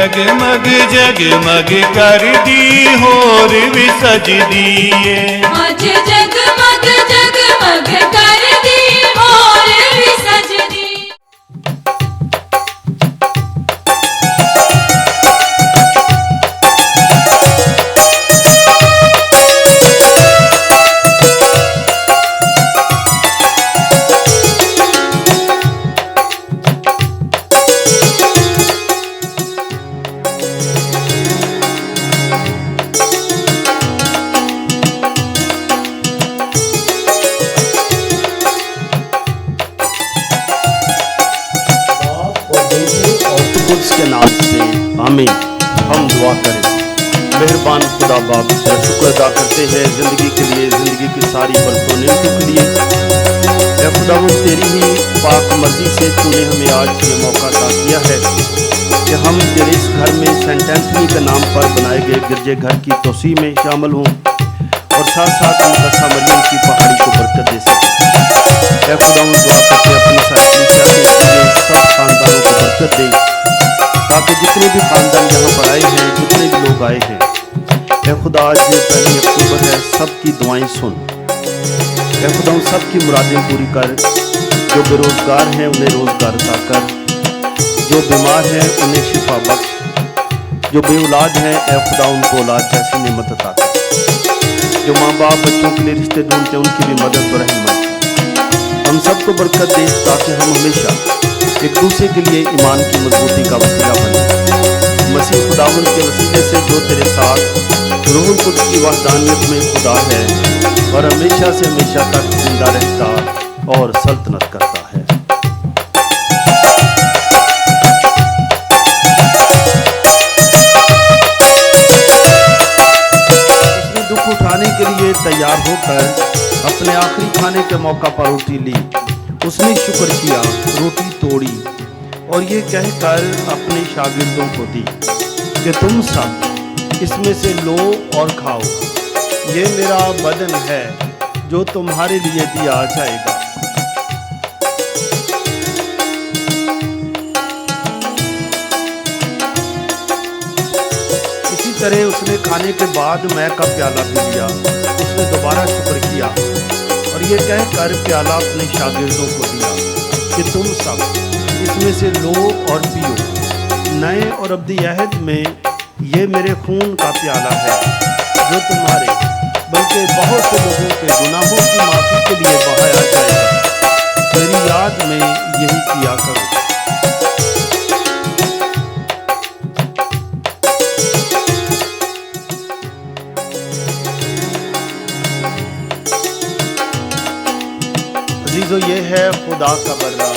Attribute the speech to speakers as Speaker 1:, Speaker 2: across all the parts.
Speaker 1: जगमग जगमग कर दी होर भी सज दिए।
Speaker 2: आज जगमग जगमग कर दी होर भी सज दी।
Speaker 3: के नाम से आमीन। हम दुआ करें। मेहरबान खुदा बाप तेरा शुक्र अदा करते हैं ज़िंदगी के लिए, ज़िंदगी की सारी बरकतों नेमतों के लिए। ऐ खुदावंद तेरी ही पाक मर्जी से तूने हमें आज ये मौका अता किया है कि हम तेरे इस घर में सेंट एंथनी के नाम पर बनाए गए गिरजे घर की तोसी में शामिल हों और साथ साथ मुकद्दसा मरियम की पहाड़ी को बरकत दे सकें। ऐ खुदावंद दुआ करते अपनी सारी सब खानदानों को बरकत दे, ताकि जितने भी खानदान यहाँ पर आए हैं, जितने भी लोग आए हैं, ऐ खुदा आज 1 अक्टूबर है, सबकी दुआएं सुन। ऐ खुदा सबकी मुरादें पूरी कर। जो बेरोजगार हैं उन्हें रोजगार अता कर, जो बीमार हैं उन्हें शिफा बख्श, जो बेऔलाद हैं ऐ खुदा उनको औलाद जैसी नेमत अता कर। जो माँ बाप बच्चों के लिए रिश्ते ढूंढते हैं उनकी भी मदद और रहमत हम सबको बरकत दे, ताकि हम हमेशा एक दूसरे के लिए ईमान की मजबूती का वसीला बने। मसीह खुदावंद के वसीले से जो तेरे साथ रूहुल कुद्स की वहदानियत में खुदा है और हमेशा से हमेशा तक जिंदा रहता और सल्तनत करता है। उसने दुख उठाने के लिए तैयार होकर अपने आखिरी खाने के मौका पर रोटी ली। उसने शुक्र किया, रोटी तोड़ी और ये कहकर अपने शागिर्दों को दी कि तुम सब इसमें से लो और खाओ, ये मेरा बदन है जो तुम्हारे लिए दिया जाएगा। इसी तरह उसने खाने के बाद मैं का प्याला भी लिया। उसने दोबारा शुक्र किया और ये कहकर प्याला अपने शागिर्दों को दिया कि तुम सब इसमें से लो और पियो, नए और अब्दी अहद में ये मेरे खून का प्याला है जो तुम्हारे बल्कि बहुत से लोगों के गुनाहों की माफ़ी के लिए बहाया जाएगा। मेरी याद में यही किया करो। अजीजों, ये है खुदा का बर्रा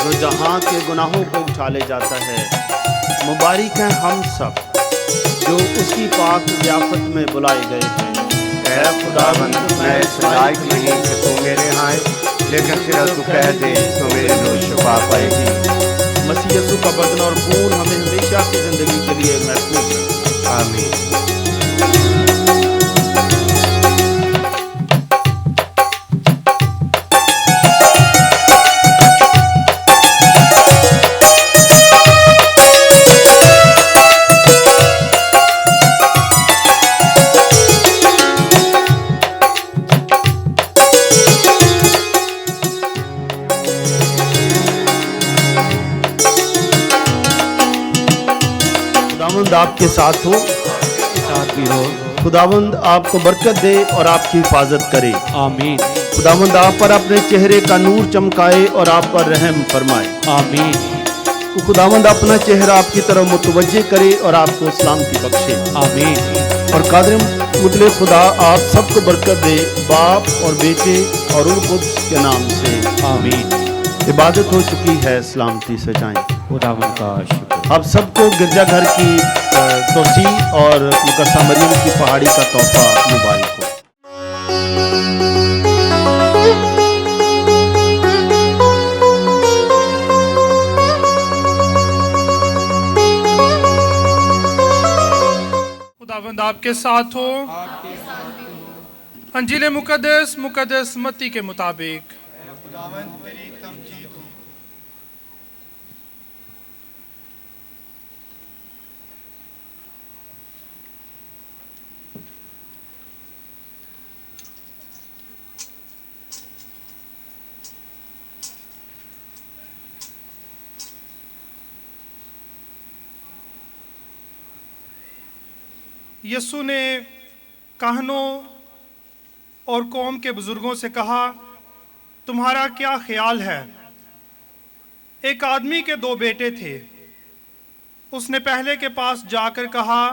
Speaker 3: जो जहाँ के गुनाहों को उठा ले जाता है। मुबारक हैं हम सब जो उसकी पाक ज़ियाफ़त में बुलाए गए हैं।
Speaker 4: ऐ खुदावंद, मैं इस लायक नहीं कि तू मेरे यहाँ आए, लेकिन सिर्फ तू कह दे तो मेरी रूह शिफा पाएगी।
Speaker 3: मसीह यीशु का बदन और खून हमें हमेशा की ज़िंदगी के लिए महफूज रखे।
Speaker 4: आमीन।
Speaker 3: खुदावंद आपके साथ हो, साथ भी हो। खुदावंद आपको बरकत दे और आपकी हिफाजत करे।
Speaker 5: आमीन।
Speaker 3: खुदावंद आप पर अपने चेहरे का नूर चमकाए और आप पर रहम फरमाए।
Speaker 5: आमीन।
Speaker 3: खुदावंद अपना चेहरा आपकी तरफ मुतवज्जे करे और आपको सलामती बख्शे।
Speaker 5: आमीन।
Speaker 3: और कादिर मुतले खुदा आप सबको बरकत दे, बाप और बेटे और रूह कुद्स के नाम से।
Speaker 5: आमीन।
Speaker 3: इबादत हो चुकी है, सलामती से जाएं।
Speaker 5: खुदावंद का शुक्र।
Speaker 3: आप सबको गिरजाघर की तोसी और मुकद्दसा मरियम की पहाड़ी का तोहफा मुबारक हो।
Speaker 6: खुदावंद आपके साथ हो। अंजील मुकद्दस मत्ती के मुताबिक।
Speaker 4: खुदावंद,
Speaker 6: यीशु ने काहनों और कौम के बुजुर्गों से कहा, तुम्हारा क्या ख्याल है? एक आदमी के 2 बेटे थे। उसने पहले के पास जाकर कहा,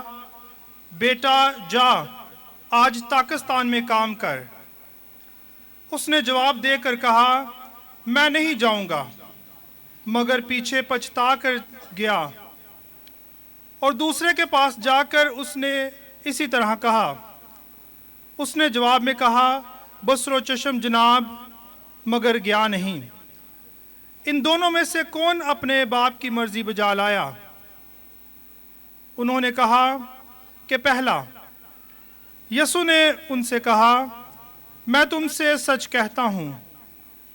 Speaker 6: बेटा जा, आज ताकिस्तान में काम कर। उसने जवाब देकर कहा, मैं नहीं जाऊंगा, मगर पीछे पछता कर गया। और दूसरे के पास जाकर उसने इसी तरह कहा। उसने जवाब में कहा, बसरो चशम जनाब, मगर गया नहीं। इन दोनों में से कौन अपने बाप की मर्जी बजा लाया? उन्होंने कहा कि पहला। यीशु ने उनसे कहा, मैं तुमसे सच कहता हूँ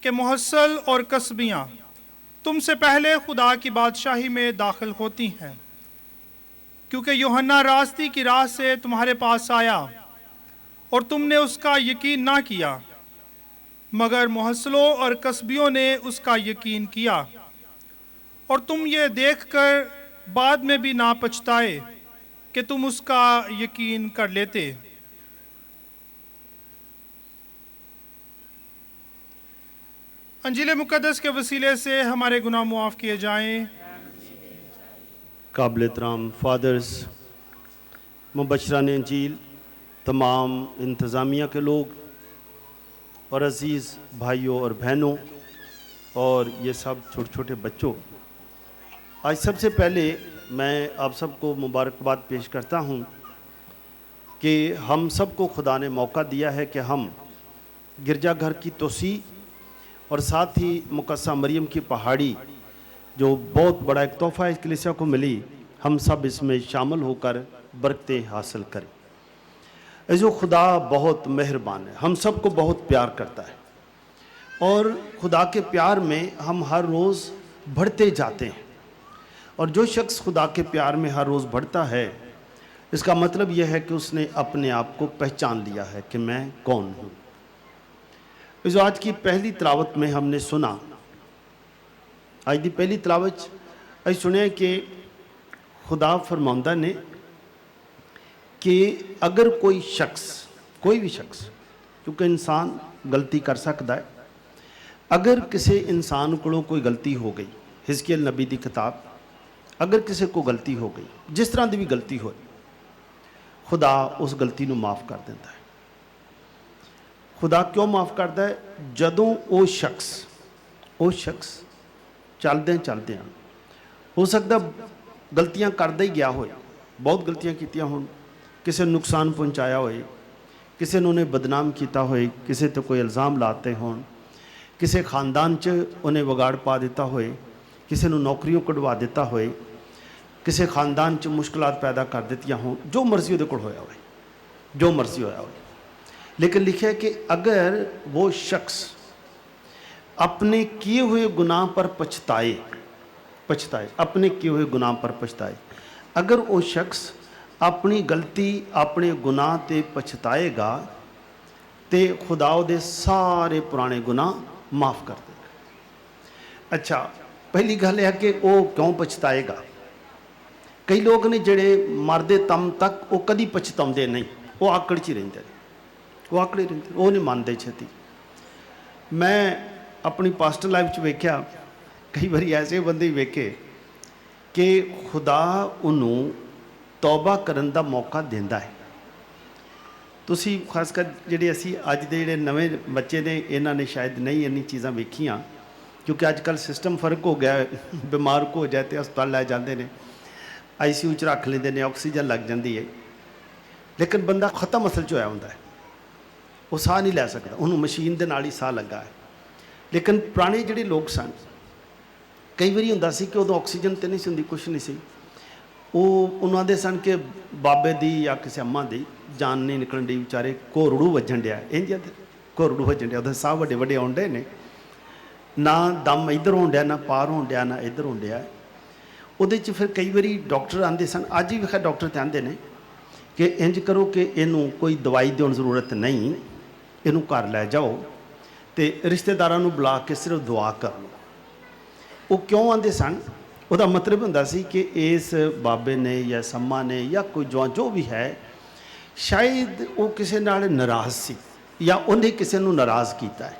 Speaker 6: कि मुहस्सल और कसबियाँ तुमसे पहले खुदा की बादशाही में दाखिल होती हैं। क्योंकि यूहन्ना रास्ते की राह से तुम्हारे पास आया और तुमने उसका यकीन ना किया, मगर मुहस्सलों और कसबियों ने उसका यकीन किया। और तुम ये देखकर बाद में भी ना पछताए कि तुम उसका यकीन कर लेते। अंजील मुक़द्दस के वसीले से हमारे गुनाह मुआफ़ किए जाएं।
Speaker 3: काबिल एहतराम फादर्स, मुबशरान इंजील, तमाम इंतज़ामिया के लोग और अज़ीज़ भाइयों और बहनों और ये सब छोटे छोटे बच्चों, आज सबसे पहले मैं आप सबको मुबारकबाद पेश करता हूँ कि हम सबको खुदा ने मौका दिया है कि हम गिरजाघर की तोसी और साथ ही मुकद्दसा मरियम की पहाड़ी, जो बहुत बड़ा एक तोहफ़ा इस कलीसिया को मिली, हम सब इसमें शामिल होकर बरकतें हासिल करें। जो खुदा बहुत मेहरबान है, हम सबको बहुत प्यार करता है और खुदा के प्यार में हम हर रोज़ बढ़ते जाते हैं। और जो शख्स खुदा के प्यार में हर रोज़ बढ़ता है, इसका मतलब यह है कि उसने अपने आप को पहचान लिया है कि मैं कौन हूँ। जो आज की पहली तिलावत में हमने सुना, आज की पहली तिलावत अस सुने कि खुदा फरमांदा ने कि अगर कोई शख्स, कोई भी शख्स, क्योंकि इंसान गलती कर सकता है, अगर किसी इंसान को कोई गलती हो गई, हिजकियल नबी की किताब, अगर किसी को गलती हो गई, जिस तरह की भी गलती हो, खुदा उस गलती को माफ़ कर देता है। खुदा क्यों माफ़ करता है? जदों वो शख्स चलदे चलदे हो सकता गलतियां करदा ही गया हो, बहुत गलतियां कीतियां होण, किसी नुकसान पहुंचाया होए, किसी ने उन्हें बदनाम किया होए, किसी तो कोई इल्ज़ाम लाते होण, किसी खानदान च उन्हें विगाड़ पा दिता होए, किसी ने नौकरियों कढ़वा दिता होए, किसी खानदान च मुश्किलात पैदा कर दित्तियां होण, जो मर्जी उहदे कोल होया होए, जो मर्जी होया होए। लेकिन लिखा है कि अगर वो शख्स अपने किए हुए गुनाह पर पछताए, अपने किए हुए गुनाह पर पछताए, अगर वो शख्स अपनी गलती, अपने गुनाह ते पछताएगा तो खुदा दे सारे पुराने गुनाह माफ़ कर देगा। अच्छा, पहली गल है कि वो क्यों पछताएगा? कई लोग ने जिहड़े मरदे दम तक वो कदी पछताउंदे नहीं, वो आकड़ च ही रहिंदे ने, वो आकड़े रहिंदे, वो नहीं मानते छेती। मैं अपनी पास्टर लाइफ च वेख्या, कई बार ऐसे बंदे वेखे कि खुदा उन्होंने तौबा करन दा मौका देंदा है। तुसी खासकर जिहड़े असी अज दे जिहड़े नवें बच्चे ने, इन्हां ने शायद नहीं इन्नी चीज़ां वेखियां, क्योंकि अजकल सिस्टम फर्क हो गया, बीमार हो जाए तो हस्पताल लै जाते हैं, ICU च रख लेंदे ने, ऑक्सीजन लग जाती है, लेकिन बंदा खत्म असल च होया हुंदा है, वो साह नहीं लै सकता, उन्होंने मशीन दे नाल ही साह लगा है। लेकिन पुराने जिहड़े लोग सन, कई बारी हुंदा सी कि उदों ऑक्सीजन तो नहीं सी हुंदी, कुछ नहीं सी, वो उन्होंने सन कि बाबे दी या किसी अम्मा दी जान नहीं निकलन डी, बेचारे घोरड़ू वजन डिया, इंज घोरड़ू वजन डिया, उहदे साह वड्डे वड्डे आउंदे ने, ना दम इधर होण डिया, ना पार होण डिया, ना इधर होण डिया। उहदे च फिर कई बारी डॉक्टर आंदे सन, अज भी खैर डॉक्टर तो आंदे ने कि इंज करो कि इनू कोई दवाई देने जरूरत नहीं, इनू घर लै जाओ तो रिश्तेदारां नूं बुला के सिर्फ दुआ कर लो। वो क्यों आंदे सन? उसका मतलब हुंदा सी कि इस बाबे ने या सम्मा ने या कोई जो भी है, शायद वो किसी नाल नाराज़ सी या उन्हें किसी नूं नाराज़ किया है,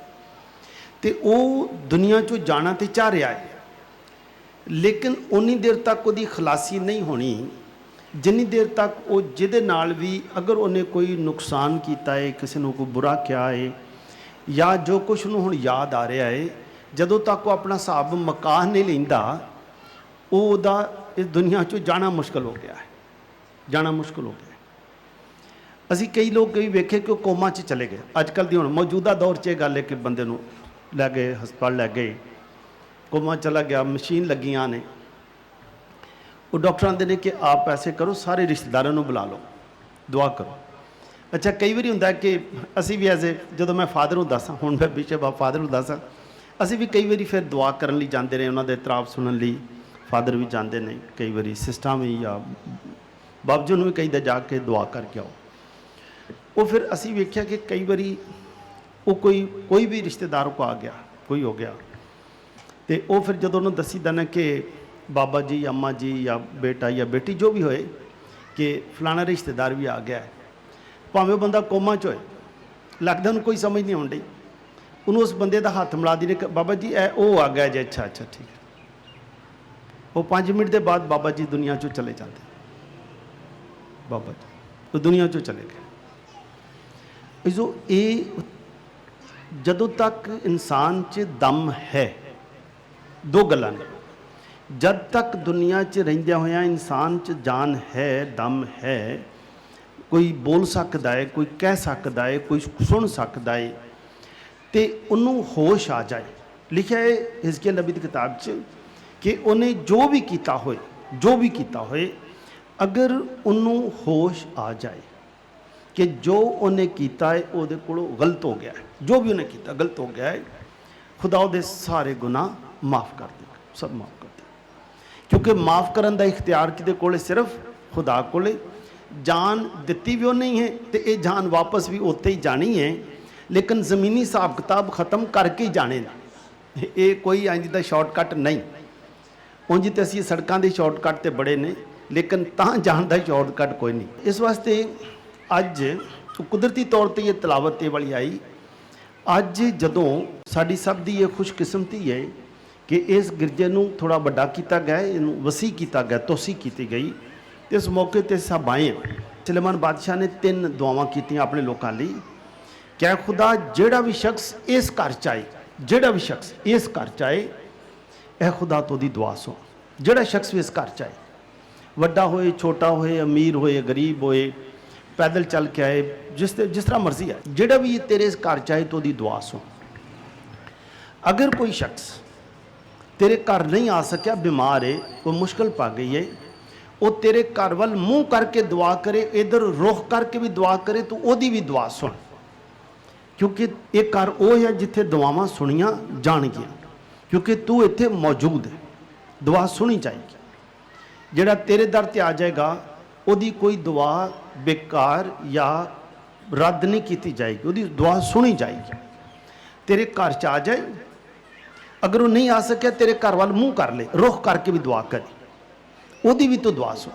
Speaker 3: तो वो दुनिया चो जाना तो चाह रहा है, लेकिन उन्नी देर तक वो खलासी नहीं होनी जिन्नी देर तक वो जिहदे नाल भी अगर उन्हें कोई नुकसान किया है, किसी को कोई बुरा किया है या जो कुछ उन्होंने हुण याद आ रहा है, जदों तक वो अपना हिसाब मका नहीं लैंदा उहदा इस दुनिया चो जाना मुश्किल हो गया है, जाना मुश्किल हो गया। असी कई लोग कई वेखे कि कोमा च चले गए। अजकल की हुण मौजूदा दौर च गल है कि बंदे नूं लै गए हस्पताल लै गए, कोमा चला गया, मशीन लगियां ने, वो डॉक्टर आते हैं कि आप ऐसे करो सारे रिश्तेदारों को बुला लो, दुआ करो। अच्छा कई बार होंगे कि असी भी एज ए जो मैं फादर हूँ दसा, हूँ मैं बिशप आप फादर हूँ दसा, असी भी कई बार फिर दुआ करने लिए जाते रहे, उन्होंने तराब सुनने लिए फादर भी जाते हैं, कई बार सिस्टम भी या बाबजू भी कई जाके दुआ करके आओ। वो फिर असी वेख्या कि कई बार वो कोई भी रिश्तेदार को आ गया, कोई हो गया, तो वो फिर जो उन्होंने दसी देना कि बाबा जी अम्मा जी या बेटा या बेटी जो भी होए कि फलाना रिश्तेदार भी आ गया है, भावें बंदा कोमा च होए, लगता उन्होंने कोई समझ नहीं आती, उन्होंने उस बंदे का हाथ मिला दी ने बाबा जी ए वो आ गया जी, अच्छा अच्छा ठीक है। वो 5 मिनट के बाद बाबा जी दुनिया चो चले जाते, बाबा जी वो दुनिया चो चले गए। जो ये जदों तक इंसान च दम है, दो गल्लां ने, जब तक दुनिया च रहिंदियां होइयां इंसान च जान है, दम है, कोई बोल सकता है, कोई कह सकता है, कोई सुन सकता है, तो उन्होंने होश आ जाए। लिखा है हिजकिय्याह नबी की किताब च कि उन्हें जो भी किया होए, जो भी किया होए, अगर उन्होंने होश आ जाए कि जो उन्हें किया है वो गलत हो गया है, जो भी उन्हें किया गलत हो गया है, खुदा उहदे सारे गुनाह माफ़ कर देगा, सब माफ़ कर देगा। क्योंकि माफ़ करने का इख्तियार किदे कोले, सिर्फ खुदा कोले। जान दिती भी नहीं है तो ये जान वापस भी उत्ते ही जानी है, लेकिन ज़मीनी हिसाब किताब ख़त्म करके ही जाने ना, ये कोई इंज दा शॉर्टकट नहीं। उंज तो असी सड़कों के शॉर्टकट तो बड़े ने, लेकिन तां जान का शॉर्टकट कोई नहीं। इस वास्ते अज कुदरती तौर पर ये तलावत ये वाली आई, अज जदों साडी सब की ये खुशकिस्मती है कि इस गिरजे नूं थोड़ा वड्डा किया गया, इनू वसी किया गया, तोसी की गई। इस मौके पर सब आए हैं। सुलेमान बादशाह ने 3 दुआवां कीतियां अपने लोगों लिए, क्या खुदा जेड़ा भी शख्स इस घर च आए, जेड़ा भी शख्स इस घर च आए, यह खुदा तो दी दुआ सुन। जेड़ा शख्स भी इस घर च आए, वड्डा होए, छोटा होए, अमीर होए, गरीब होए, पैदल चल के आए, जिस तरह मर्जी है, जेड़ा भी तेरे इस घर च आए तो दी दुआ सुन। अगर कोई शख्स तेरे घर नहीं आ सकिया, बीमार है, कोई मुश्किल पा गई है, वो तेरे घर वाल मुँह करके दुआ करे, इधर रुख करके भी दुआ करे, तो ओदी भी दुआ सुन। क्योंकि ये घर वो है जिथे दुआवां सुनिया जाणगियां, क्योंकि तू इत्थे मौजूद है, दुआ सुनी जाएगी। जिहड़ा तेरे दर ते आ जाएगा ओदी कोई दुआ बेकार या रद्द नहीं की जाएगी, ओदी दुआ सुनी जाएगी। तेरे घर च आ जाए, अगर वो नहीं आ सके तेरे घर वाल मुँह कर ले, रुख करके भी दुआ करे, ओदी भी तो दुआ सुन।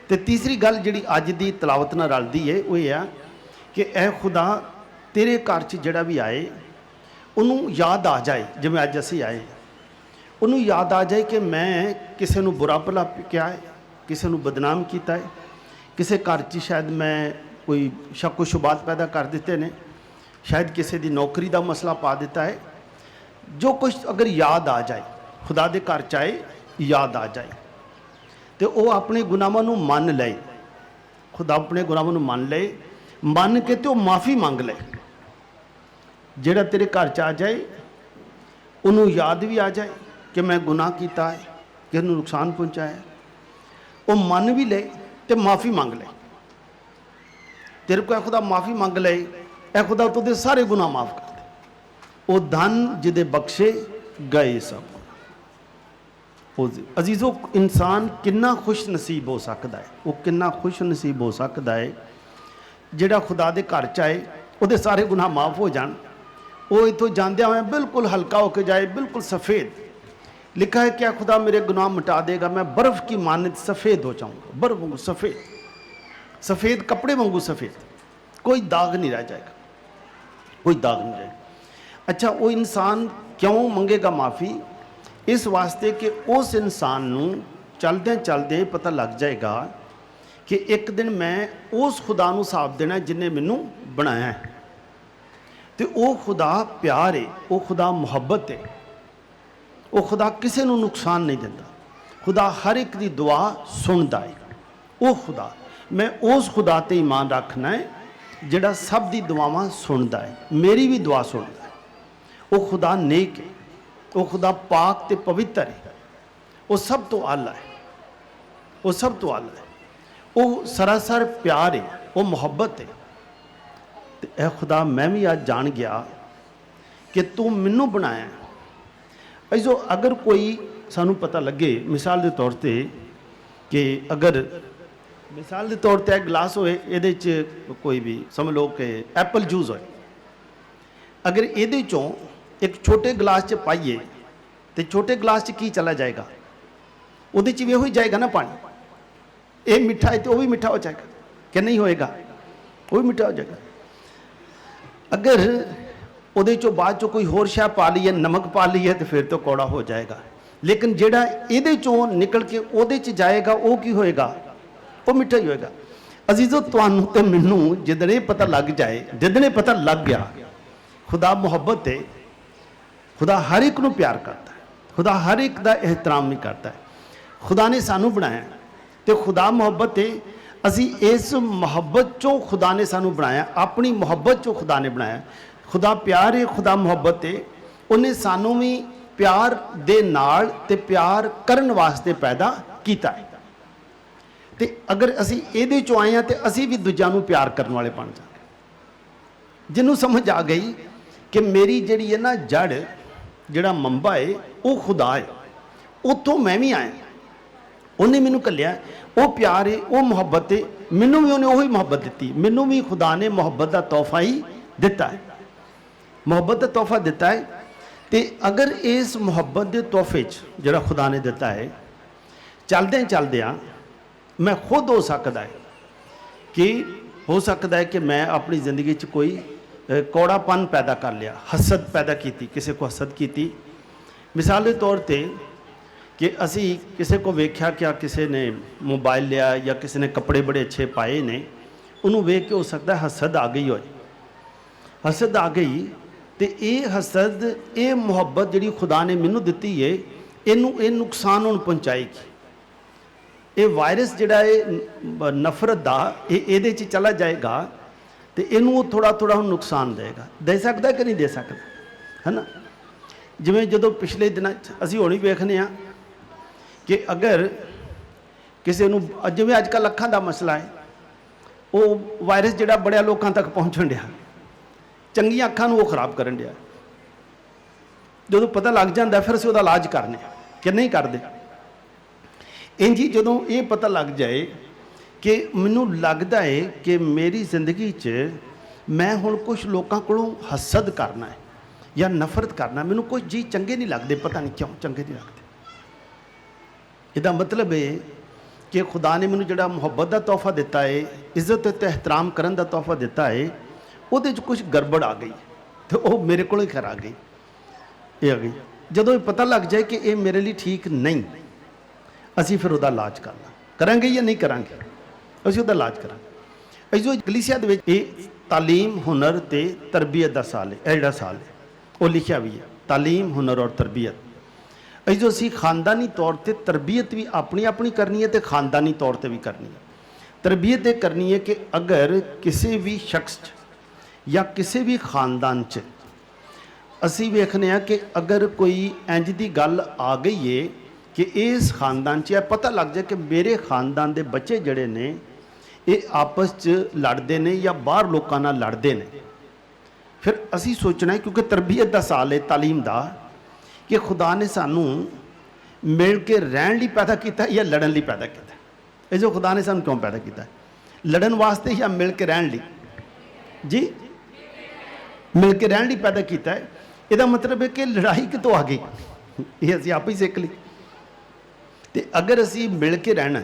Speaker 3: तो तीसरी गल जिहड़ी अज दी तलावत नाल रलदी है वो ये है कि ए खुदा तेरे घर च जिहड़ा भी आए उन्होंने याद आ जाए, जिवें अज असीं आए, उन्होंने याद आ जाए कि मैं किसी को बुरा भला किया है, किसी को बदनाम किया है, किसी घर च शायद मैं कोई शक शुबात पैदा कर दिते ने, शायद किसी की नौकरी का मसला पा दिता है। जो कुछ अगर याद आ जाए, खुदा के घर च आए याद आ जाए, तो वो अपने गुनाहों को मन ले, खुदा अपने गुनाहों को मन ले, मन के तो माफ़ी मंग ले। जेड़ा तेरे घर च आ जाए उन्होंने याद भी आ जाए कि मैं गुनाह किया है, किसी को नुकसान पहुँचाया, वो मन भी ले तो माफ़ी मंग ले। तेरे को खुदा माफ़ी मंग ले, ए खुदा तुझे सारे गुनाह माफ़ कर दे। वो धन जिदे बख्शे गए सब। अजीज़ो इंसान कितना खुश नसीब हो सकता है, वो कितना खुश नसीब हो सकता है जिहड़ा खुदा दे घर च आए, वो सारे गुनाह माफ़ हो जान, वो इतों जांदिया हुए बिल्कुल हल्का होकर जाए, बिल्कुल सफ़ेद। लिखा है क्या खुदा मेरे गुनाह मिटा देगा, मैं बर्फ़ की मानद सफ़ेद हो जाऊँगा, बर्फ़ सफ़ेद सफ़ेद कपड़े वांगू सफ़ेद, कोई दाग नहीं रह जाएगा, कोई दाग नहीं रहेगा। अच्छा, वो इंसान क्यों मंगेगा माफ़ी? इस वास्ते कि उस इंसान नूं चलदे चलदे पता लग जाएगा कि एक दिन मैं उस खुदा नूं हिसाब देना जिन्हें मैनू बनाया है। तो वो खुदा प्यार है, वो खुदा मुहब्बत है, वो खुदा किसी नूं नुकसान नहीं देता, खुदा हर एक दी दुआ सुनता है। वो खुदा, मैं उस खुदा ते ईमान रखना है जिहड़ा सब दी दुआवां सुनता है, मेरी भी दुआ सुनता है। वो खुदा नेक है, वो खुदा पाक ते पवित्र है, वो सब तो आला है, वो सब तो आला है, वो सरासर प्यार है, वो मुहब्बत है। तो ए खुदा, मैं भी आज जान गया कि तू मैनू बनाया। ऐसो अगर कोई सानू पता लगे, मिसाल के तौर पर कि अगर मिसाल के तौर पर गिलास होए, ये कोई भी समझ लो कि एप्पल जूस होए, अगर ये चों एक छोटे गिलास च पाइए तो छोटे गिलास च की चला जाएगा? वो भी हो ही जाएगा ना पानी। ये मिठा है तो वो भी मिठा हो जाएगा कि नहीं होएगा? वो भी मिठा हो जाएगा। अगर वो चो बाद चो कोई होर शह पा ली है, नमक पा ली है, तो फिर तो कौड़ा हो जाएगा। लेकिन जेड़ा ये चों निकल के वो जाएगा, वो की होएगा? वो मिठा ही होएगा। अजीजो, तुहानू ते मैनू जिदने पता लग जाए, जिदने पता लग गया खुदा मुहब्बत है, खुदा हर एक नू प्यार करता है, खुदा हर एक का एहतराम भी करता है। खुदा ने सानू बनाया तो खुदा मुहब्बत है, असी इस मुहब्बत चों खुदा ने सानू बनाया, अपनी मुहब्बत चों खुदा ने बनाया। खुदा प्यार है, खुदा मुहब्बत है, उन्हें सानू भी प्यार दे नाल ते प्यार करन वास्ते पैदा कीता है। तो अगर असी इहदे चों आए हैं तो असी भी दूजिआं नू प्यार करने वाले बन जाएंगे। जिन्हों समझ आ गई कि मेरी जिहड़ी है ना जड़, जिहड़ा मंबा है वो खुदा है, उत्थों मैं भी आया, उन्हें मैनू घल्लिया, वो प्यार है, वो मुहब्बत है, मैनू भी उन्हें वही मुहब्बत दी, मैनू भी खुदा ने मुहब्बत का तोहफा ही दिता है, मुहब्बत का तोहफा दिता है। तो अगर इस मुहब्बत के तोहफे जिहड़ा खुदा ने दिता है चलदे चलदियां मैं खुद हो सकता है कि हो सकता है कि मैं अपनी ज़िंदगी च कोई कौड़ापन पैदा कर लिया, हसद पैदा की, किसी को हसद की। मिसाल के तौर पर कि असी किसी को वेख्या क्या किसी ने मोबाइल लिया या किसी ने कपड़े बड़े अच्छे पाए ने, उन्होंने वेख के हो सकता है हसद आ गई हो, हसद आ गई। तो ये हसद, ये मुहब्बत जी खुदा ने मैनू दी है, ये नुकसान उन पहुँचाएगी। ये वायरस जिहड़ा है नफरत का ये चला जाएगा तो इनू थोड़ा थोड़ा हम नुकसान देगा, दे सकता कि नहीं दे सकता, है ना? जिमें जो पिछले दिन असी होनी वेखने कि अगर किसी को जिमें अजकल अखां का मसला है, वो वायरस जिहड़ा बड़े लोगों तक पहुँचन दिया, चंगियां अखां नूं वो खराब करन दिया। जो पता लग जाता फिर असीं उहदा इलाज करने कि नहीं करते। इंज ही जदों ये पता लग जाए कि मैनू लगता है कि मेरी जिंदगी च मैं हुण कुछ लोगों कोलों हसद करना है या नफरत करना, मैनू कुछ जी चंगे नहीं लगते, पता नहीं क्यों चंगे नहीं लगते। इसदा मतलब है कि खुदा ने मैनू जिहड़ा मुहब्बत का तोहफा दिता है, इज्जत ते एहतराम करन दा तोहफा दिता है, उहदे च कुछ गड़बड़ आ गई तो वह मेरे को ही खैर आ गई, ये आ गई। जदों ये पता लग जाए कि ये मेरे लिए ठीक नहीं, असी फिर उहदा इलाज करना करांगे या नहीं करांगे, असी उहदा इलाज करांगे। जो कलीसिया दे विच ये तालीम हुनर ते तरबियत का साल है, यह जिहड़ा साल है वो लिखा भी है, तालीम हुनर और तरबियत। जो असी खानदानी तौर पर तरबियत भी अपनी अपनी करनी है तो खानदानी तौर पर भी करनी है। तरबियत ये करनी है कि अगर किसी भी शख्स या किसी भी खानदान च असी वेखने कि अगर कोई इंज दी गल आ गई है कि इस खानदान च पता लग जाए कि मेरे खानदान के बच्चे जड़े ने ये आपस च लड़ते हैं या बाहर लोगों नाल लड़ते हैं, फिर असी सोचना है, क्योंकि तरबियत का साल है तालीम का, कि खुदा ने सानू मिल के रहन लई पैदा किया या लड़न लई पैदा किया। ये जो खुदा ने सानू क्यों पैदा किया, लड़न वास्ते या मिल के रहन लई? जी, मिल के रहन लई पैदा किया है। इसका मतलब है कि लड़ाई कितों आ गई, ये असीं आप ही सीख ली। तो अगर असी मिल के रहना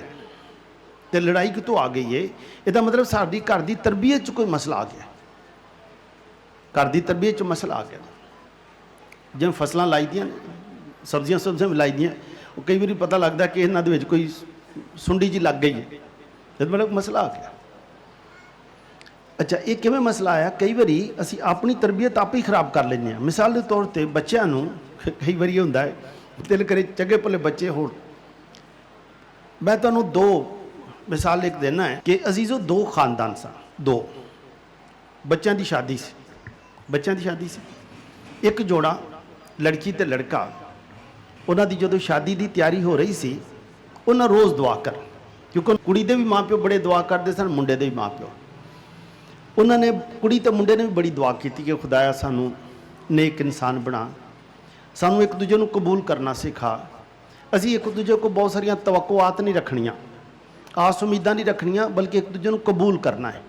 Speaker 3: तो लड़ाई कितों आ गई है? इसका मतलब साड़ी घर की तरबीयत च कोई मसला आ गया, घर की तरबीयत च मसला आ गया। जिवें फसलां लाई दियां सब्जियां भी लाई दियां, कई बार पता लगता कि इन्हां दे विच कोई सुंडी जी लग गई है, इसका मतलब मसला आ गया। अच्छा, ये किवें मसला आया? कई बार असी अपनी तरबीयत आप ही खराब कर लेंगे। मिसाल के तौर पर बच्चों नूं कई बार होंदा है, दिल करे चंगे भले बच्चे हो। मैं तुहानूं दो मिसाल एक देना है कि अजीज़ो दो खानदान सन, दो बच्चों की शादी सी, बच्चों की शादी सी। एक जोड़ा लड़की ते लड़का, उन्हां दी जदों शादी की तैयारी हो रही सी, उन्हां रोज़ दुआ कर, क्योंकि कुड़ी दे भी माँ प्यो बड़े दुआ करते सन, मुंडे दे भी माँ प्यो। उन्होंने कुड़ी ते मुंडे ने भी बड़ी दुआ की कि खुदाया सानू नेक इंसान बना, सानू एक दूजे को कबूल करना सिखा, असी एक दूजे को बहुत सारिया तवक्कुआत नहीं रखनियाँ, आस उम्मीदां नहीं रखनियाँ, बल्कि एक दूजे को कबूल करना है।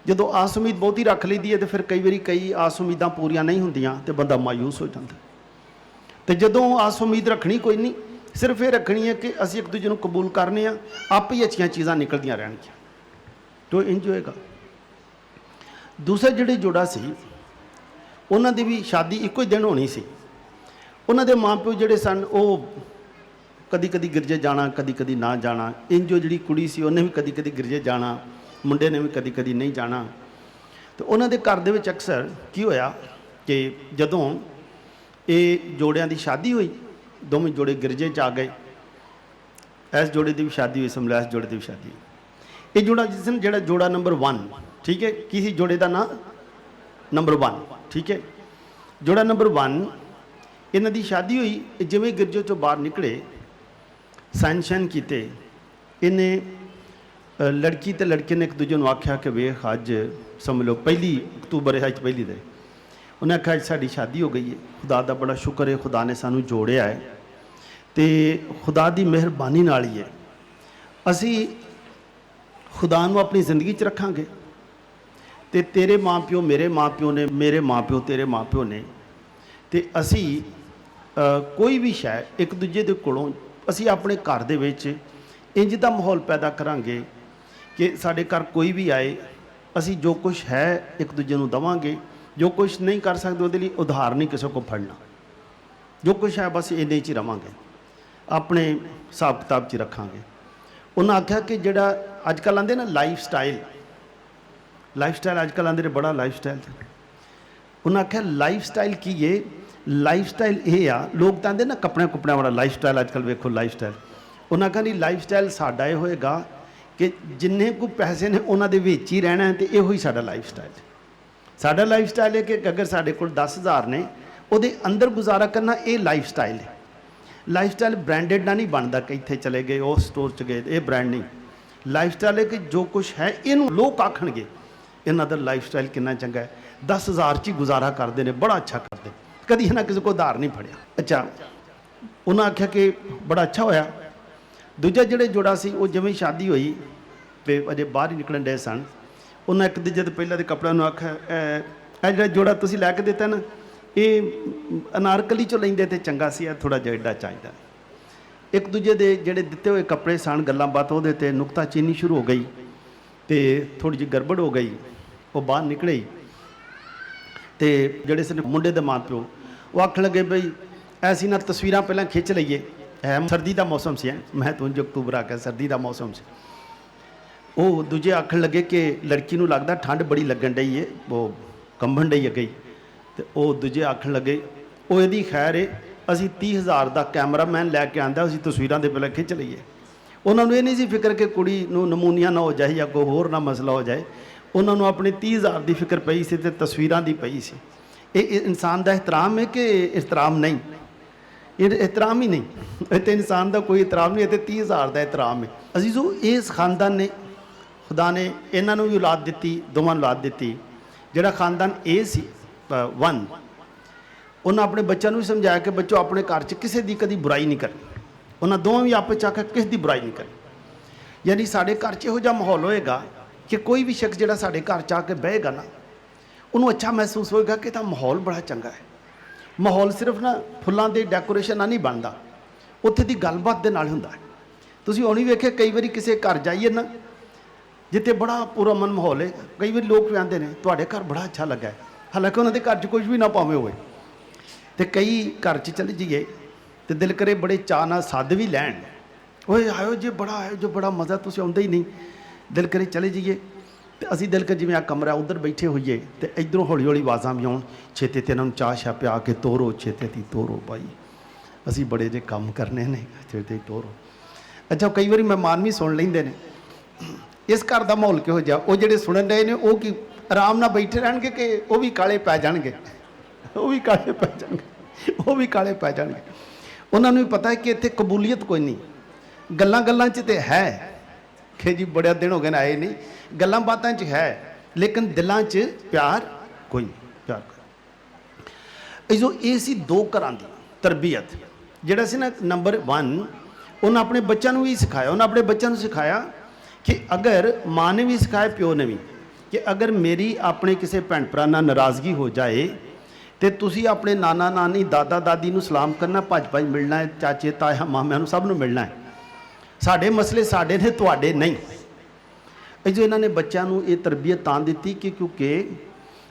Speaker 3: जो आस उम्मीद बहुती रख ली है तो फिर कई बार कई आस उम्मीदां पूरियां नहीं होंदियां तो बंदा मायूस हो जाता। तो जदों आस उम्मीद रखनी कोई नहीं, सिर्फ ये रखनी है कि असी एक दूजे को कबूल करने, आप ही अच्छी चीज़ां निकलदियां रहणगियां, तो इंज होएगा। दूसरा जिहड़े जोड़ा सी, उन्हां दी भी शादी इक्को ही दिन होनी सी। उन्हां दे माँ प्यो जिहड़े सन वो कदी कदी गिरजे जाना, कदी कदी ना जाना। इंजो जिहड़ी कुड़ी सी उन्हें भी कदी कदी गिरजे जाना, मुंडे ने भी कदी कदी नहीं जाना। तो उन्हां दे घर दे विच अक्सर की होया कि जदों ये जोड़ियां दी शादी हुई, दोवें जोड़े गिरजे च आ गए, इस जोड़े की भी शादी हुई, समझ लो इस जोड़े की भी शादी हुई। ये जोड़ा जिस दिन जोड़ा जोड़ा नंबर 1, ठीक है, किसी जोड़े का नाम नंबर 1, ठीक है, जोड़ा नंबर 1, इन्हां दी शादी हुई। जिवें गिरजे चों बाहर निकले, साइन शाइन किते, इन्हें लड़की ते लड़के ने एक दूजे को आख्या कि वेख अज समझ लो 1 अक्तूबर है, अज पहली दे, उन्हें आख्या अज साडी शादी हो गई है, खुदा दा बड़ा शुक्र है, खुदा ने सानू जोड़िया है, तो खुदा दी मेहरबानी नाल ही है असी खुदा नू अपनी जिंदगी च रखांगे। तो तेरे माँ प्यो मेरे माँ प्यो ने, मेरे माँ प्यो तेरे माँ प्यो ने, तो असी कोई भी शै एक दूजे दे कोलों असी अपने घर दे विच इंज दा माहौल पैदा करांगे कि साडे घर कोई भी आए, असी जो कुछ है एक दूजे नू दवांगे, जो कुछ नहीं कर सकते उहदे लई उधार नहीं किसी को फड़ना, जो कुछ है बस इन्ने च ही रवांगे, अपने हिसाब किताब च रखांगे। उन्हें आख्या कि जिहड़ा अजकल आंदे ना लाइफ स्टाइल अजकल आंदे बड़ा लाइफ स्टाइल, उन्हें आख्या लाइफ स्टाइल की है? लाइफ स्टाइल ये आ, लोग तो आंदे ना कपड़े कुपड़े वाला लाइफ स्टाइल, अजकल वेखो लाइफ स्टाइल, उन्हें आख्या नहीं, लाइफ स्टाइल साडा ये होएगा कि जिन्ने को पैसे ने उन्हां दे विच ही रहना है, तो इहो ही साडा लाइफ स्टाइल। साडा लाइफ स्टाइल है कि अगर साडे कोल 10,000 ने, उहदे अंदर गुजारा करना, ये लाइफ स्टाइल है। लाइफ स्टाइल ब्रांडेड ना नहीं बनता कि इत्थे चले गए उस स्टोर च गए, ये ब्रांड नहीं। लाइफ स्टाइल है कि जो कुछ है इनू लोग आखणगे इन्हां दा लाइफ स्टाइल कितना चंगा है, 10,000 च ही गुजारा करते हैं, बड़ा अच्छा करते, कभी इन्हें किसी को उधार नहीं फड़िया। अच्छा, उन्हें आख्या कि बड़ा अच्छा होया। दूजा जिहड़े जोड़ा सी वो जिवें शादी हुई तो अजे बाहर ही निकलन डे सन, उन्हें एक दूजे तो पहले के कपड़ों को आख्या ए जिहड़ा जोड़ा तुसीं लैके दिता ना, ये अनारकली चो लेंदे तो चंगा सी, थोड़ा जिहा एडा चाहिदा। एक दूजे के जिहड़े दिते हुए कपड़े सन, गल्लां बात उहदे ते नुक्ताचीनी शुरू हो गई, तो थोड़ी जी गड़बड़ हो गई, वो बाहर निकले। तो जिहड़े सन मुंडे दे माँ प्यो वो आखन लगे बई ऐसी ना तस्वीरां पहलां खिंच लईए, है सर्दी का मौसम से, मैं तो अक्तूबर आ गया, सर्दी का मौसम से। वो दूजे आखन लगे कि लड़की नूं लगदा ठंड बड़ी लगन डई है, वो कंबन डई गई। तो वो दूजे आखन लगे वो यदि खैर है, असी 30,000 का कैमरामैन लैके आंदा, असी तस्वीरां दे पहले खिंच लईए। उन्होंने ये नहीं सी फिक्र कि कुड़ी नूं नमूनिया ना हो जाए या कोई होर ना मसला हो जाए, उन्होंने अपने 30,000 की फिक्र पई सी ते तस्वीरां दी पई सी। ये इंसान का एहतराम है कि एहतराम नहीं? ये एहतराम ही नहीं, इतने इंसान का कोई एहतराम नहीं, इतने 30,000 का एहतराम है। अजीजो इस खानदान ने, खुदा ने इन्हों भी औलाद दी, दोवां औलाद दी। जिहड़ा खानदान ए सी 1, उन्हें अपने बच्चों भी समझाया कि बच्चों अपने घर च किसी की कभी बुराई नहीं करनी, उन्हें दोवें भी आपस आख्या किसी की बुराई नहीं करनी। यानी साढ़े घर च इहो जिहा माहौल होएगा कि कोई भी शख्स जिहड़ा साढ़े घर च आके बहेगा ना, उन्होंने अच्छा महसूस होएगा कि इहदा माहौल बड़ा चंगा है। माहौल सिर्फ ना फुल्लां दे डेकोरेशन ना नहीं बनता, उत्थे दी गलबात दे नाल हुंदा है।
Speaker 7: ਤੁਸੀਂ ਹੁਣ ਹੀ ਵੇਖਿਆ ਕਈ ਵਾਰੀ ਕਿਸੇ ਘਰ ਜਾਈਏ ਨਾ ਜਿੱਥੇ ਬੜਾ ਪੂਰਾ ਮਨ ਮਾਹੌਲ ਹੈ, ਕਈ ਵਾਰੀ ਲੋਕ ਵੀ ਆਉਂਦੇ ਨੇ ਤੁਹਾਡੇ ਘਰ ਬੜਾ ਅੱਛਾ ਲੱਗਾ ਹੈ, ਹਾਲਾਂਕਿ ਉਹਨਾਂ ਦੇ ਘਰ 'ਚ ਕੁਝ ਵੀ ਨਾ ਭਾਵੇਂ ਹੋਵੇ। ਤੇ ਕਈ ਘਰ 'ਚ ਚਲੇ ਜਾਈਏ ਤੇ ਦਿਲ ਕਰੇ ਬੜੇ ਚਾਅ ਨਾਲ ਸੱਦ ਵੀ ਲੈਣ, ਓਏ ਆਇਓ ਜੇ ਬੜਾ ਆਇਓ ਜੋ ਬੜਾ ਮਜ਼ਾ, ਤੁਸੀਂ ਆਉਂਦੇ ਹੀ ਨਹੀਂ। ਦਿਲ ਕਰੇ ਚਲੇ ਜਾਈਏ ਤੇ ਅਸੀਂ ਦਿਲ ਕਰ ਜਿਵੇਂ ਆ ਕਮਰਾ ਉੱਧਰ ਬੈਠੇ ਹੋਈਏ ਤੇ ਇੱਧਰੋਂ ਹੌਲੀ ਹੌਲੀ ਆਵਾਜ਼ਾਂ ਵੀ ਆਉਣ, ਛੇਤੀ ਤੇ ਇਹਨਾਂ ਨੂੰ ਚਾਹ ਛਾ ਪਿਆ ਕੇ ਤੋਰੋ, ਛੇਤੀ ਤੀ ਤੋਰੋ ਭਾਈ, ਅਸੀਂ ਬੜੇ ਜੇ ਕੰਮ ਕਰਨੇ ਨੇ, ਛੇਤੀ ਤੋਰੋ। ਅੱਛਾ ਕਈ ਵਾਰੀ ਮਹਿਮਾਨ ਵੀ ਸੁਣ ਲੈਂਦੇ ਨੇ। ਇਸ ਘਰ ਦਾ ਮਾਹੌਲ ਕਿਹੋ ਜਿਹਾ, ਉਹ ਜਿਹੜੇ ਸੁਣਨ ਰਹੇ ਨੇ ਉਹ ਕੀ ਆਰਾਮ ਨਾਲ ਬੈਠੇ ਰਹਿਣਗੇ ਕਿ ਉਹ ਵੀ ਕਾਲੇ ਪੈ ਜਾਣਗੇ, ਉਹ ਵੀ ਕਾਲੇ ਪੈ ਜਾਣਗੇ, ਉਹ ਵੀ ਕਾਲੇ ਪੈ ਜਾਣਗੇ। ਉਹਨਾਂ ਨੂੰ ਵੀ ਪਤਾ ਹੈ ਕਿ ਇੱਥੇ ਕਬੂਲੀਅਤ ਕੋਈ ਨਹੀਂ, ਗੱਲਾਂ ਗੱਲਾਂ 'ਚ ਤੇ ਹੈ ਕਿ ਜੀ ਬੜੇ ਦਿਨ ਹੋ ਗਏ ਨੇ ਆਏ ਨਹੀਂ, ਗੱਲਾਂ ਬਾਤਾਂ 'ਚ ਹੈ, ਲੇਕਿਨ ਦਿਲਾਂ 'ਚ ਪਿਆਰ ਕੋਈ ਨਹੀਂ, ਪਿਆਰ ਕੋਈ। ਜੋ ਇਹ ਸੀ ਦੋ ਘਰਾਂ ਦੀ ਤਰਬੀਅਤ। ਜਿਹੜਾ ਸੀ ਨਾ ਨੰਬਰ 1, ਉਹਨਾਂ ਆਪਣੇ ਬੱਚਿਆਂ ਨੂੰ ਵੀ ਸਿਖਾਇਆ, ਉਹਨਾਂ ਆਪਣੇ ਬੱਚਿਆਂ ਨੂੰ ਸਿਖਾਇਆ ਕਿ ਅਗਰ ਮਾਂ ਨੇ ਵੀ ਸਿਖਾਇਆ, ਪਿਓ ਨੇ ਵੀ, ਕਿ ਅਗਰ ਮੇਰੀ ਆਪਣੇ ਕਿਸੇ ਭੈਣ ਭਰਾ ਨਾਲ ਨਾਰਾਜ਼ਗੀ ਹੋ ਜਾਏ ਤੇ ਤੁਸੀਂ ਆਪਣੇ ਨਾਨਾ ਨਾਨੀ ਦਾਦਾ ਦਾਦੀ ਨੂੰ ਸਲਾਮ ਕਰਨਾ, ਭੱਜ ਭੱਜ ਮਿਲਣਾ ਹੈ, ਚਾਚੇ ਤਾਇਆ ਮਾਮਿਆਂ ਨੂੰ ਸਭ ਨੂੰ ਮਿਲਣਾ ਹੈ। ਸਾਡੇ ਮਸਲੇ ਸਾਡੇ ਨੇ, ਤੁਹਾਡੇ ਨਹੀਂ। ਇਹ ਜੋ ਇਹਨਾਂ ਨੇ ਬੱਚਿਆਂ ਨੂੰ ਇਹ ਤਰਬੀਅਤ ਤਾਂ ਦਿੱਤੀ ਕਿ ਕਿਉਂਕਿ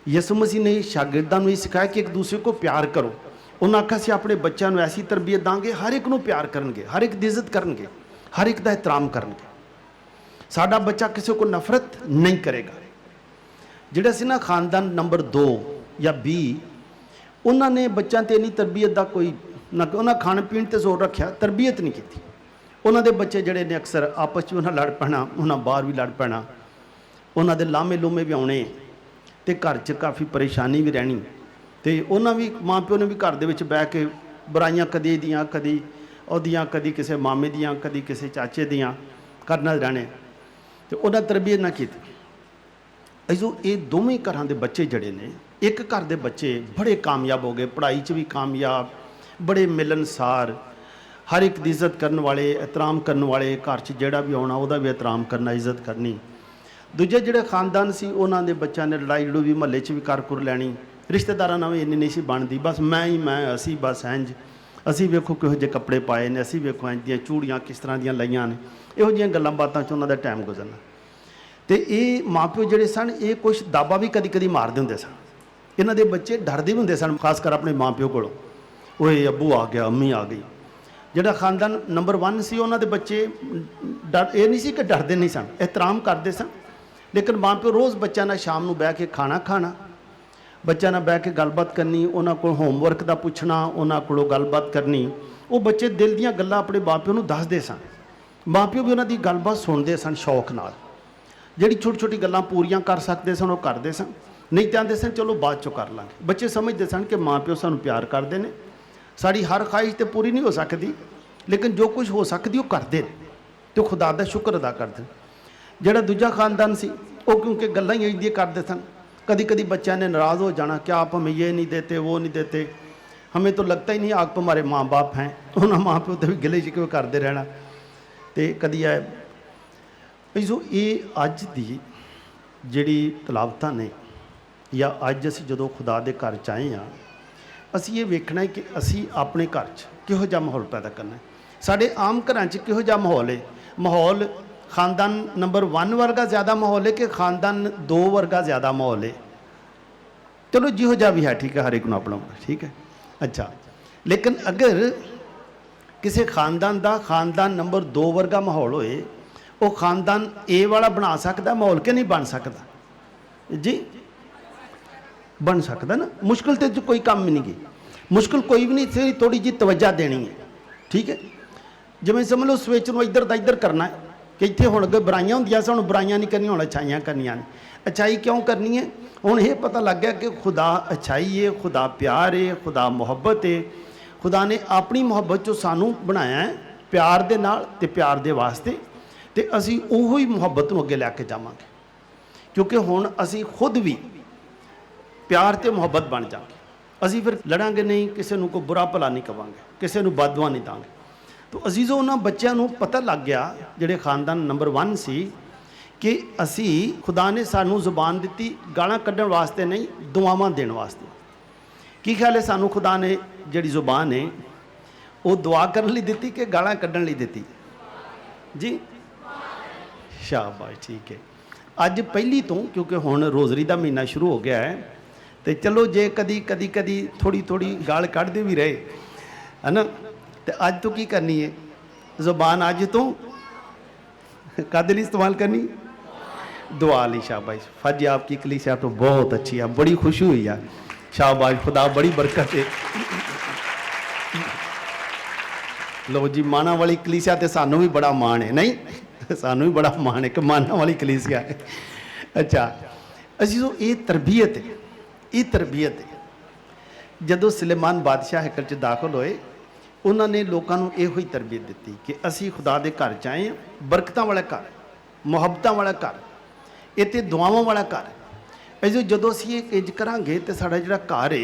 Speaker 7: ਯਿਸੂ ਮਸੀਹ ਨੇ ਸ਼ਾਗਿਰਦਾਂ ਨੂੰ ਇਹ ਸਿਖਾਇਆ ਕਿ ਇੱਕ ਦੂਸਰੇ ਕੋ ਪਿਆਰ ਕਰੋ। ਉਹਨਾਂ ਆਖਿਆ ਅਸੀਂ ਆਪਣੇ ਬੱਚਿਆਂ ਨੂੰ ਐਸੀ ਤਰਬੀਅਤ ਦਾਂਗੇ, ਹਰ ਇੱਕ ਨੂੰ ਪਿਆਰ ਕਰਨਗੇ, ਹਰ ਇੱਕ ਦੀ ਇੱਜ਼ਤ ਕਰਨਗੇ, ਹਰ ਇੱਕ ਦਾ ਇਹਤਰਾਮ ਕਰਨਗੇ। ਸਾਡਾ ਬੱਚਾ ਕਿਸੇ ਕੋ ਨਫ਼ਰਤ ਨਹੀਂ ਕਰੇਗਾ। ਜਿਹੜਾ ਸੀ ਨਾ ਖਾਨਦਾਨ ਨੰਬਰ 2 ਜਾਂ B, ਉਹਨਾਂ ਨੇ ਬੱਚਿਆਂ 'ਤੇ ਇੰਨੀ ਤਰਬੀਅਤ ਦਾ ਕੋਈ ਨਾ, ਉਹਨਾਂ ਖਾਣ ਪੀਣ 'ਤੇ ਜ਼ੋਰ ਰੱਖਿਆ, ਤਰਬੀਅਤ ਨਹੀਂ ਕੀਤੀ। ਉਹਨਾਂ ਦੇ ਬੱਚੇ ਜਿਹੜੇ ਨੇ ਅਕਸਰ ਆਪਸ 'ਚ ਉਹਨਾਂ ਲੜ ਪੈਣਾ, ਉਹਨਾਂ ਬਾਹਰ ਵੀ ਲੜ ਪੈਣਾ, ਉਹਨਾਂ ਦੇ ਲਾਮੇ ਲੂਮੇ ਵੀ ਆਉਣੇ ਤੇ ਘਰ 'ਚ ਕਾਫੀ ਪਰੇਸ਼ਾਨੀ ਵੀ ਰਹਿਣੀ। ਤੇ ਉਹਨਾਂ ਵੀ ਮਾਂ ਪਿਓ ਨੇ ਵੀ ਘਰ ਦੇ ਵਿੱਚ ਬਹਿ ਕੇ ਬੁਰਾਈਆਂ ਕਦੀ ਦੀਆਂ ਕਦੀ ਉਹਦੀਆਂ, ਕਦੀ ਕਿਸੇ ਮਾਮੇ ਦੀਆਂ, ਕਦੀ ਕਿਸੇ ਚਾਚੇ ਦੀਆਂ ਕਰਨਾ ਰਹਿਣੇ, ਤੇ ਉਹਨਾਂ ਤਰਬੀਅਤ ਨਾ ਕੀਤੀ। ਅਜੋ ਇਹ ਦੋਵੇਂ ਘਰਾਂ ਦੇ ਬੱਚੇ ਜਿਹੜੇ ਨੇ, ਇੱਕ ਘਰ ਦੇ ਬੱਚੇ ਬੜੇ ਕਾਮਯਾਬ ਹੋ ਗਏ, ਪੜ੍ਹਾਈ 'ਚ ਵੀ ਕਾਮਯਾਬ, ਬੜੇ ਮਿਲਨਸਾਰ, ਹਰ ਇੱਕ ਦੀ ਇੱਜ਼ਤ ਕਰਨ ਵਾਲੇ, ਇਹਤਰਾਮ ਕਰਨ ਵਾਲੇ, ਘਰ 'ਚ ਜਿਹੜਾ ਵੀ ਆਉਣਾ ਉਹਦਾ ਵੀ ਇਹਤਰਾਮ ਕਰਨਾ, ਇੱਜ਼ਤ ਕਰਨੀ। ਦੂਜੇ ਜਿਹੜੇ ਖਾਨਦਾਨ ਸੀ ਉਹਨਾਂ ਦੇ ਬੱਚਿਆਂ ਨੇ ਲੜਾਈ ਲੜੂ ਵੀ ਮਹੱਲੇ 'ਚ ਵੀ ਕਰ ਕੁਰ ਲੈਣੀ, ਰਿਸ਼ਤੇਦਾਰਾਂ ਨਾਲ ਵੀ ਇੰਨੀ ਨਹੀਂ ਸੀ ਬਣਦੀ, ਬਸ ਮੈਂ ਹੀ ਮੈਂ, ਅਸੀਂ ਬਸ ਇੰਝ, ਅਸੀਂ ਵੇਖੋ ਕਿਹੋ ਜਿਹੇ ਕੱਪੜੇ ਪਾਏ ਨੇ, ਅਸੀਂ ਵੇਖੋ ਇੰਝ ਦੀਆਂ ਚੂੜੀਆਂ ਕਿਸ ਤਰ੍ਹਾਂ ਦੀਆਂ ਲਈਆਂ ਨੇ, ਇਹੋ ਜਿਹੀਆਂ ਗੱਲਾਂ ਬਾਤਾਂ 'ਚ ਉਹਨਾਂ ਦਾ ਟਾਈਮ ਗੁਜ਼ਰਨਾ। ਤੇ ਇਹ ਮਾਂ ਪਿਓ ਜਿਹੜੇ ਸਨ ਇਹ ਕੁਛ ਦਾਬਾ ਵੀ ਕਦੀ ਕਦੀ ਮਾਰਦੇ ਹੁੰਦੇ ਸਨ। ਇਹਨਾਂ ਦੇ ਬੱਚੇ ਡਰਦੇ ਵੀ ਹੁੰਦੇ ਸਨ, ਖਾਸ ਕਰ ਆਪਣੇ ਮਾਂ ਪਿਓ ਕੋਲੋਂ, ਓਏ ਅੱਬੂ ਆ ਗਿਆ, ਅੰਮੀ ਆ ਗਈ। ਜਿਹੜਾ ਖਾਨਦਾਨ ਨੰਬਰ 1 ਸੀ ਉਹਨਾਂ ਦੇ ਬੱਚੇ ਇਹ ਨਹੀਂ ਸੀ ਕਿ ਡਰਦੇ ਨਹੀਂ ਸਨ, ਇਹਤਰਾਮ ਕਰਦੇ ਸਨ। ਲੇਕਿਨ ਮਾਂ ਪਿਓ ਰੋਜ਼ ਬੱਚਿਆਂ ਨਾਲ ਸ਼ਾਮ ਨੂੰ ਬਹਿ ਕੇ ਖਾਣਾ ਖਾਣਾ, ਬੱਚਿਆਂ ਨਾਲ ਬਹਿ ਕੇ ਗੱਲਬਾਤ ਕਰਨੀ, ਉਹਨਾਂ ਕੋਲ ਹੋਮਵਰਕ ਦਾ ਪੁੱਛਣਾ, ਉਹਨਾਂ ਕੋਲੋਂ ਗੱਲਬਾਤ ਕਰਨੀ। ਉਹ ਬੱਚੇ ਦਿਲ ਦੀਆਂ ਗੱਲਾਂ ਆਪਣੇ ਮਾਂ ਪਿਓ ਨੂੰ ਦੱਸਦੇ ਸਨ, ਮਾਂ ਪਿਓ ਵੀ ਉਹਨਾਂ ਦੀ ਗੱਲਬਾਤ ਸੁਣਦੇ ਸਨ ਸ਼ੌਕ ਨਾਲ। ਜਿਹੜੀ ਛੋਟੀ ਛੋਟੀ ਗੱਲਾਂ ਪੂਰੀਆਂ ਕਰ ਸਕਦੇ ਸਨ ਉਹ ਕਰਦੇ ਸਨ, ਨਹੀਂ ਚਾਹੁੰਦੇ ਸਨ ਚਲੋ ਬਾਅਦ 'ਚੋਂ ਕਰ ਲਾਂਗੇ। ਬੱਚੇ ਸਮਝਦੇ ਸਨ ਕਿ ਮਾਂ ਪਿਓ ਸਾਨੂੰ ਪਿਆਰ ਕਰਦੇ ਨੇ, ਸਾਡੀ ਹਰ ਖਾਹਿਸ਼ ਤੇ ਪੂਰੀ ਨਹੀਂ ਹੋ ਸਕਦੀ, ਲੇਕਿਨ ਜੋ ਕੁਝ ਹੋ ਸਕਦੀ ਉਹ ਕਰਦੇ ਨੇ ਤੇ ਖੁਦਾ ਦਾ ਸ਼ੁਕਰ ਅਦਾ ਕਰਦੇ। ਜਿਹੜਾ ਦੂਜਾ ਖਾਨਦਾਨ ਸੀ ਉਹ ਕਿਉਂਕਿ ਗੱਲਾਂ ਹੀ ਇੰਦੀਆਂ ਕਰਦੇ ਸਨ, कभी कभी बच्चा ने नाराज़ हो जाना, क्या आप हमें ये नहीं देते वो नहीं देते, हमें तो लगता ही नहीं आप हमारे माँ बाप हैं, उन्होंने माँ प्यो तो भी गिले शिकवे करते रहना। तो कदी आए जो ये अज की जिहड़ी तलावतां ने या अज असीं जदों खुदा दे घर च आए हाँ, असीं ये वेखना है कि असीं अपने घर च किहो जिहा माहौल पैदा करना है। साडे आम घरां च किहो जिहा माहौल है? माहौल खानदान नंबर 1 वर्गा ज़्यादा माहौल है कि खानदान 2 वर्गा ज़्यादा माहौल है? चलो जिहो जिहा भी है, ठीक है, हर एक नूं अपना, ठीक है, अच्छा। लेकिन अगर किसी खानदान का खानदान नंबर 2 वर्गा माहौल होए, वो खानदान ए वाला बना सकता माहौल कि नहीं बन सकता? जी बन सकता ना। मुश्किल तो कोई काम भी नहीं की, मुश्किल कोई भी नहीं, थी थोड़ी जी तवज्जो देनी है, ठीक है। जिवें समझ लो स्विच में इधर का इधर करना है कि इतने हुण अगे बुराइयां होंदियां सन, बुराइयां नहीं करनी, हुण अच्छाइयां करनियां ने। अच्छाई क्यों करनी है? हुण ये पता लग गया कि खुदा अच्छाई है, खुदा प्यार है, खुदा मुहब्बत है। खुदा ने अपनी मुहब्बत चों सानू बनाया है प्यार दे नाल ते प्यार दे वास्ते, ते असीं उही मुहब्बत नूं अगे लैके जावांगे, क्योंकि हुण असीं खुद भी प्यार ते मुहब्बत बन जाएंगे। असीं फिर लड़ांगे नहीं, किसी नूं कोई बुरा भला नहीं कवांगे, किसी नूं बददुआ नहीं दांगे। तो अजीज़ो उन्होंने बच्चों को पता लग गया जिहड़े खानदान नंबर 1 सी कि असी खुदा ने सानू जुबान दी गालां कढ़न वास्ते नहीं, दुआवां देने वास्ते। की ख्याल है सानू खुदा ने जिहड़ी जुबान है वो दुआ करने लई दित्ती कि गालां कढ़न लई दित्ती? जी शाबाश ठीक है। ਅੱਜ ਪਹਿਲੀ ਤੋਂ ਕਿਉਂਕਿ ਹੁਣ ਰੋਜ਼ਰੀ ਦਾ ਮਹੀਨਾ ਸ਼ੁਰੂ ਹੋ ਗਿਆ ਹੈ ਤੇ ਚਲੋ ਜੇ ਕਦੀ ਥੋੜੀ ਗਾਲ ਕੱਢਦੇ ਵੀ ਰਹੇ ਹੈ ਨਾ ਤੇ ਅੱਜ ਤੋਂ ਕੀ ਕਰਨੀ ਹੈ ਜ਼ੁਬਾਨ ਅੱਜ ਤੋਂ ਕਾਦੇ ਲਈ इस्तेमाल करनी दुआ ली। शाबाश फज आपकी कलीसिया तो बहुत अच्छी है, बड़ी खुशी हुई है। शाबाश खुदा बड़ी बरकत है। लो जी माना वाली कलीसिया ते सानू भी बड़ा मान है, नहीं सानू भी बड़ा मान है कि माना वाली कलीसिया है। अच्छा अजीजो ये तरबीयत है, ये तरबीयत है। जदों सुलेमान बादशाह हैकल च दाखिल होए उन्होंने लोगों को यो ही तरबीयत दी कि असी खुदा के घर च आए हैं, बरकतां वाला घर, मुहब्बतां वाला घर, इत्थे दुआवां वाला घर। अजो जदों असीं ये इंज करांगे तो साडा जिहड़ा घर है,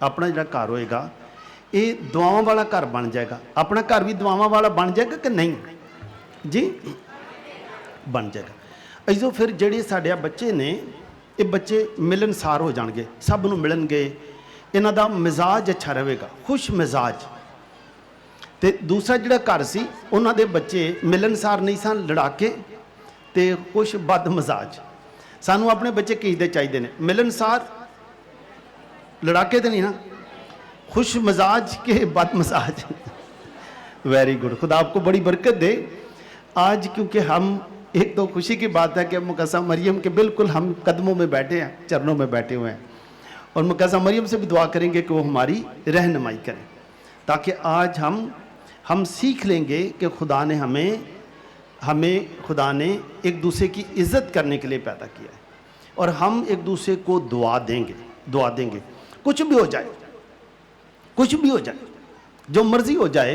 Speaker 7: अपना जिहड़ा घर होएगा ये दुआवां वाला घर बन जाएगा। अपना घर भी दुआवां वाला बन जाएगा कि नहीं जी, बन जाएगा। अजो फिर जिहड़े साडे बच्चे ने ये बच्चे मिलनसार हो जाएंगे, सब नूं मिलणगे, इन्हां दा मिजाज अच्छा रहेगा, खुश मिजाज। तो दूसरा जिहड़ा घर सी उन्हां दे बच्चे मिलनसार नहीं सन, लड़ाके ते कुछ बद मजाज। सानू अपने बच्चे किसदे चाहिए ने, मिलनसार लड़ाके तो नहीं ना, खुश मजाज के बद मजाज। वेरी गुड, खुदा आपको बड़ी बरकत दे। आज क्योंकि हम एक तो खुशी की बात है कि मुकद्दसा मरियम के बिल्कुल हम कदमों में बैठे हैं, चरणों में बैठे हुए हैं, और मुकद्दसा मरियम से भी दुआ करेंगे कि वो हमारी रहनुमाई करें, ताकि आज हम सीख लेंगे कि खुदा ने हमें खुदा ने एक दूसरे की इज़्ज़त करने के लिए पैदा किया है, और हम एक दूसरे को दुआ देंगे। कुछ भी हो जाए, कुछ भी हो जाए, जो मर्जी हो जाए,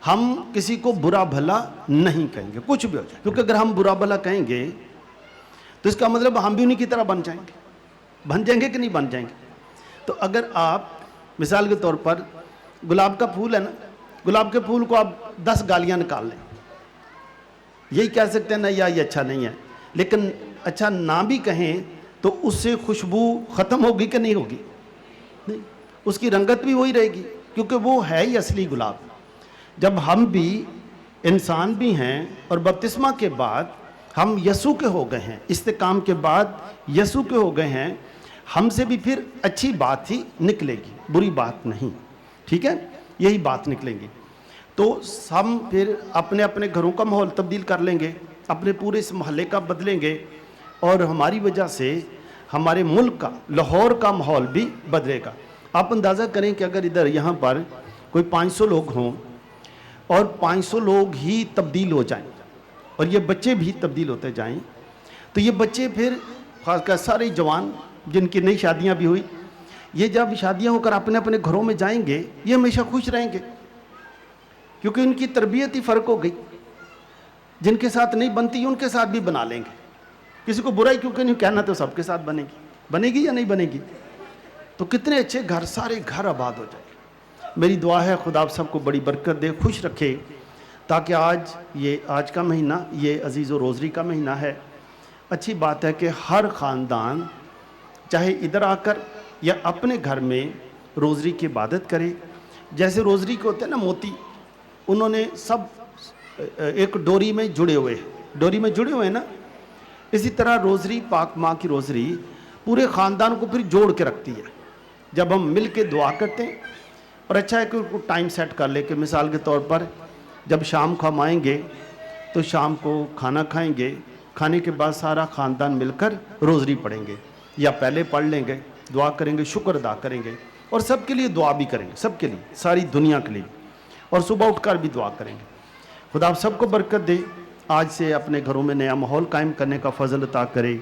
Speaker 7: हम किसी को बुरा भला नहीं कहेंगे, कुछ भी हो जाए। क्योंकि अगर हम बुरा भला कहेंगे तो इसका मतलब हम भी उन्हीं की तरह बन जाएंगे कि नहीं बन जाएंगे। तो अगर आप मिसाल के तौर पर गुलाब का फूल है ना, गुलाब के फूल को आप 10 गालियां निकाल लें, यही कह सकते हैं ना या ये अच्छा नहीं है, लेकिन अच्छा ना भी कहें तो उससे खुशबू ख़त्म होगी कि नहीं होगी? नहीं, उसकी रंगत भी वही रहेगी, क्योंकि वो है ही असली गुलाब। जब हम भी इंसान भी हैं और बपतिस्मा के बाद हम यसू के हो गए हैं, इस्तेकाम के बाद यसू के हो गए हैं, हमसे भी फिर अच्छी बात ही निकलेगी, बुरी बात नहीं, ठीक है, यही बात निकलेंगी। तो हम फिर अपने अपने घरों का माहौल तब्दील कर लेंगे, अपने पूरे इस मोहल्ले का बदलेंगे, और हमारी वजह से हमारे मुल्क का, लाहौर का माहौल भी बदलेगा। आप अंदाज़ा करें कि अगर इधर यहाँ पर कोई 500 लोग हों और 500 लोग ही तब्दील हो जाएं और ये बच्चे भी तब्दील होते जाएं, तो ये बच्चे फिर खासकर सारे जवान जिनकी नई शादियाँ भी हुई, ये जब शादियाँ होकर अपने अपने घरों में जाएंगे, ये हमेशा खुश रहेंगे, क्योंकि उनकी तरबियत ही फ़र्क हो गई। जिनके साथ नहीं बनती उनके साथ भी बना लेंगे। किसी को बुराई क्योंकि नहीं कहना, तो सबके साथ बनेगी या नहीं बनेगी? तो कितने अच्छे घर, सारे घर आबाद हो जाए। मेरी दुआ है खुदा आप सबको बड़ी बरकत दे, खुश रखे, ताकि आज का महीना ये अजीज़ व रोज़री का महीना है। अच्छी बात है कि हर ख़ानदान चाहे इधर आकर या अपने घर में रोज़री की इबादत करे। जैसे रोज़री के होते हैं ना मोती, उन्होंने सब एक डोरी में जुड़े हुए हैं ना, इसी तरह रोज़री, पाक माँ की रोज़री पूरे ख़ानदान को फिर जोड़ के रखती है। जब हम मिल के दुआ करते हैं, और अच्छा है कि उनको टाइम सेट कर ले, कि मिसाल के तौर पर जब शाम को हम आएंगे तो शाम को खाना खाएंगे, खाने के बाद सारा ख़ानदान मिलकर रोज़री पढ़ेंगे, या पहले पढ़ लेंगे, दुआ करेंगे, शुक्र अदा करेंगे, और सबके लिए दुआ भी करेंगे, सबके लिए, सारी दुनिया के लिए, और सुबह उठकर भी दुआ करेंगे। खुदा आप सबको बरकत दे, आज से अपने घरों में नया माहौल कायम करने का फजल अता करे,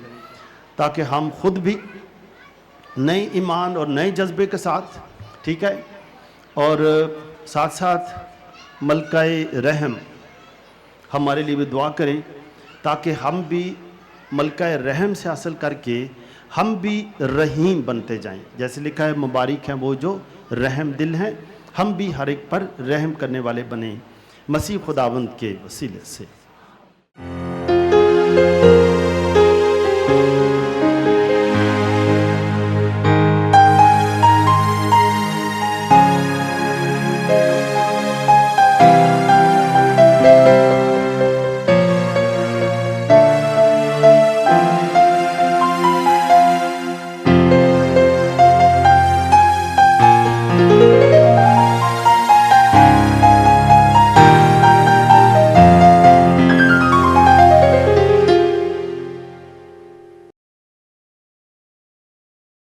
Speaker 7: ताकि हम खुद भी नए ईमान और नए जज्बे के साथ, ठीक है, और साथ साथ मलकाए रहम हमारे लिए भी दुआ करें, ताकि हम भी मलकाए रहम से हासिल करके हम भी रहीम बनते जाएं। जैसे लिखा है, मुबारक हैं वो जो रहम दिल हैं, हम भी हर एक पर रहम करने वाले बने, मसीह खुदावंद के वसीले से।